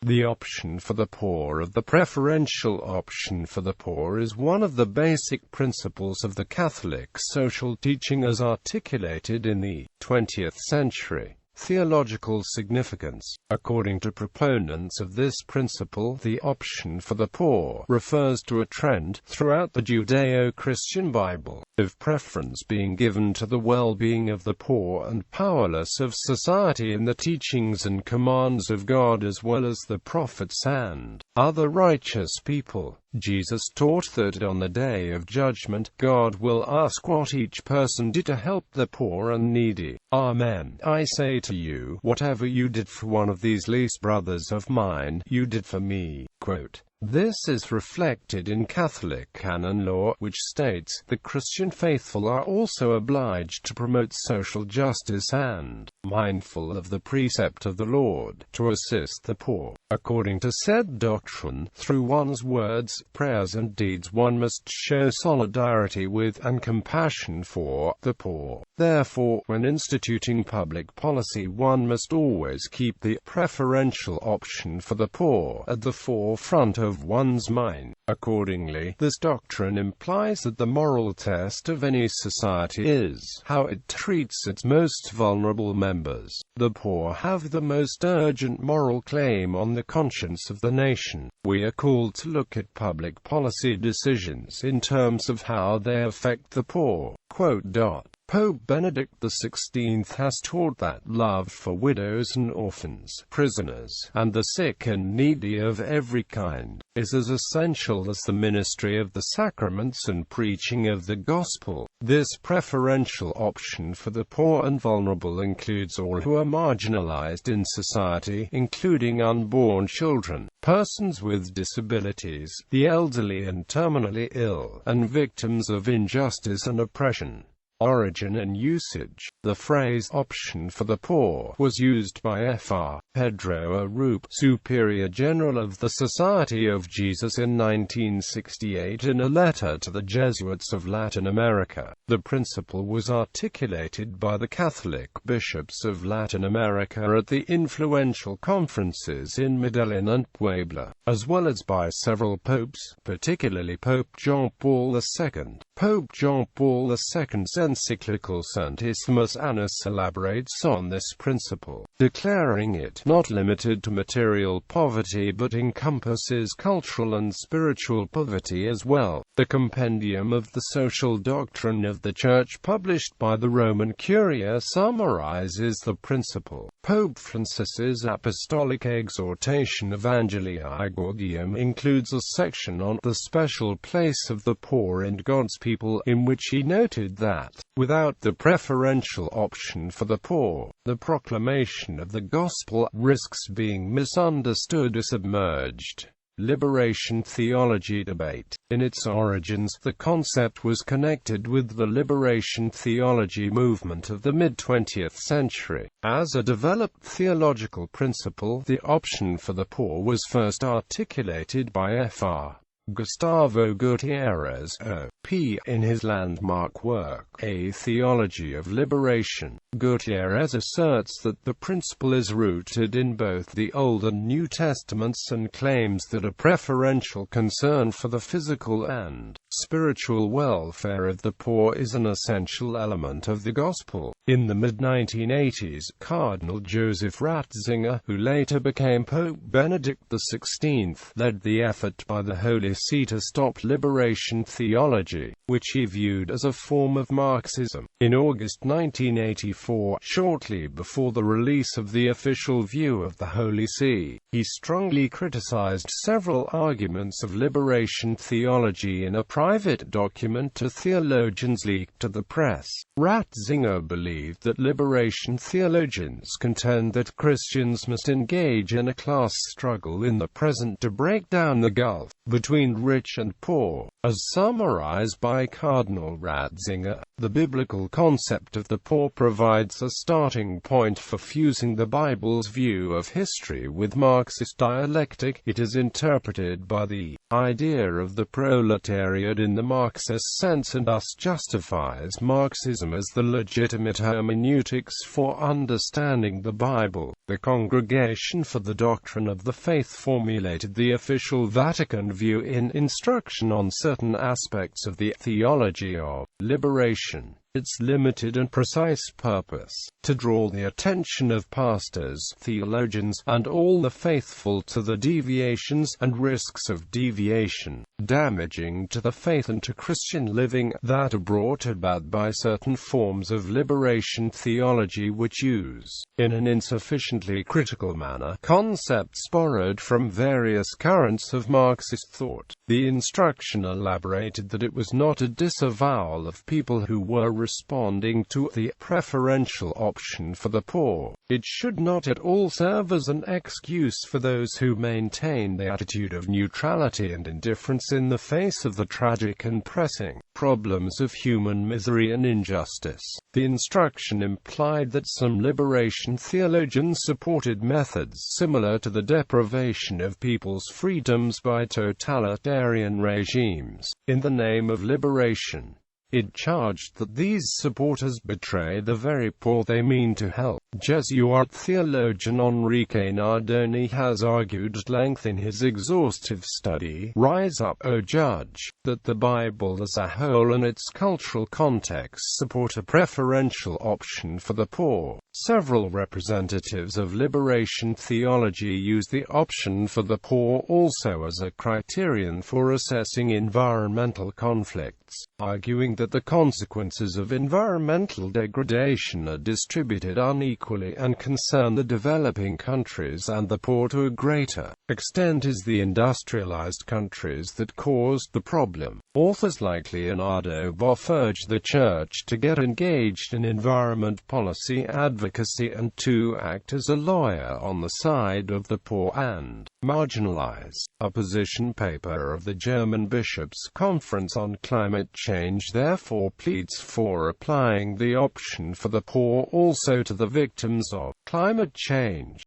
The option for the poor of the preferential option for the poor is one of the basic principles of the Catholic social teaching as articulated in the 20th century. Theological significance. According to proponents of this principle, the option for the poor refers to a trend throughout the Judeo-Christian Bible of preference being given to the well-being of the poor and powerless of society in the teachings and commands of God as well as the prophets and other righteous people. Jesus taught that on the day of judgment, God will ask what each person did to help the poor and needy. Amen. I say to you, whatever you did for one of these least brothers of mine, you did for me. Quote. This is reflected in Catholic canon law, which states, the Christian faithful are also obliged to promote social justice and, mindful of the precept of the Lord, to assist the poor. According to said doctrine, through one's words, prayers and deeds one must show solidarity with and compassion for the poor. Therefore, when instituting public policy one must always keep the preferential option for the poor at the forefront of one's mind. Accordingly, this doctrine implies that the moral test of any society is how it treats its most vulnerable members. The poor have the most urgent moral claim on the conscience of the nation. We are called to look at public policy decisions in terms of how they affect the poor. Quote. Pope Benedict XVI has taught that love for widows and orphans, prisoners, and the sick and needy of every kind, is as essential as the ministry of the sacraments and preaching of the gospel. This preferential option for the poor and vulnerable includes all who are marginalized in society, including unborn children, persons with disabilities, the elderly and terminally ill, and victims of injustice and oppression. Origin and usage. The phrase option for the poor was used by Fr. Pedro Arup, Superior General of the Society of Jesus in 1968 in a letter to the Jesuits of Latin America. The principle was articulated by the Catholic bishops of Latin America at the influential conferences in Medellin and Puebla, as well as by several popes, particularly Pope John Paul II. Pope John Paul II's encyclical Sanctissimus Annus elaborates on this principle, declaring it not limited to material poverty but encompasses cultural and spiritual poverty as well. The Compendium of the Social Doctrine of the Church published by the Roman Curia summarizes the principle. Pope Francis's Apostolic Exhortation Evangelii Gaudium includes a section on the special place of the poor in God's people, in which he noted that, without the preferential option for the poor, the proclamation of the gospel risks being misunderstood or submerged. Liberation theology debate. In its origins, the concept was connected with the liberation theology movement of the mid-20th century. As a developed theological principle, the option for the poor was first articulated by Fr. Gustavo Gutierrez, O.P. in his landmark work, A Theology of Liberation. Gutierrez asserts that the principle is rooted in both the Old and New Testaments and claims that a preferential concern for the physical and spiritual welfare of the poor is an essential element of the gospel. In the mid-1980s, Cardinal Joseph Ratzinger, who later became Pope Benedict XVI, led the effort by the Holy See to stop liberation theology, which he viewed as a form of Marxism. In August 1984, shortly before the release of the official view of the Holy See, he strongly criticized several arguments of liberation theology in a private document to theologians leaked to the press. Ratzinger believed that liberation theologians contend that Christians must engage in a class struggle in the present to break down the gulf between rich and poor. As summarized by Cardinal Ratzinger, the biblical concept of the poor provides a starting point for fusing the Bible's view of history with Marxist dialectic. It is interpreted by the idea of the proletariat in the Marxist sense and thus justifies Marxism as the legitimate hermeneutics for understanding the Bible. The Congregation for the Doctrine of the Faith formulated the official Vatican view in Instruction on Certain Aspects of the Theology of Liberation. Its limited and precise purpose, to draw the attention of pastors, theologians, and all the faithful to the deviations and risks of deviation, damaging to the faith and to Christian living, that are brought about by certain forms of liberation theology which use, in an insufficiently critical manner, concepts borrowed from various currents of Marxist thought. The instruction elaborated that it was not a disavowal of people who were responding to the preferential option for the poor. It should not at all serve as an excuse for those who maintain the attitude of neutrality and indifference in the face of the tragic and pressing problems of human misery and injustice. The instruction implied that some liberation theologians supported methods similar to the deprivation of people's freedoms by totalitarian regimes, in the name of liberation. It charged that these supporters betray the very poor they mean to help. Jesuit theologian Enrique Nardoni has argued at length in his exhaustive study, Rise Up, O Judge, that the Bible as a whole and its cultural context support a preferential option for the poor. Several representatives of liberation theology use the option for the poor also as a criterion for assessing environmental conflicts, arguing that the consequences of environmental degradation are distributed unequally and concern the developing countries and the poor to a greater extent as the industrialized countries that caused the problem. Authors like Leonardo Boff urge the Church to get engaged in environment policy advocacy and to act as a lawyer on the side of the poor and marginalized. A position paper of the German Bishops' Conference on Climate Change therefore pleads for applying the option for the poor also to the victims of climate change.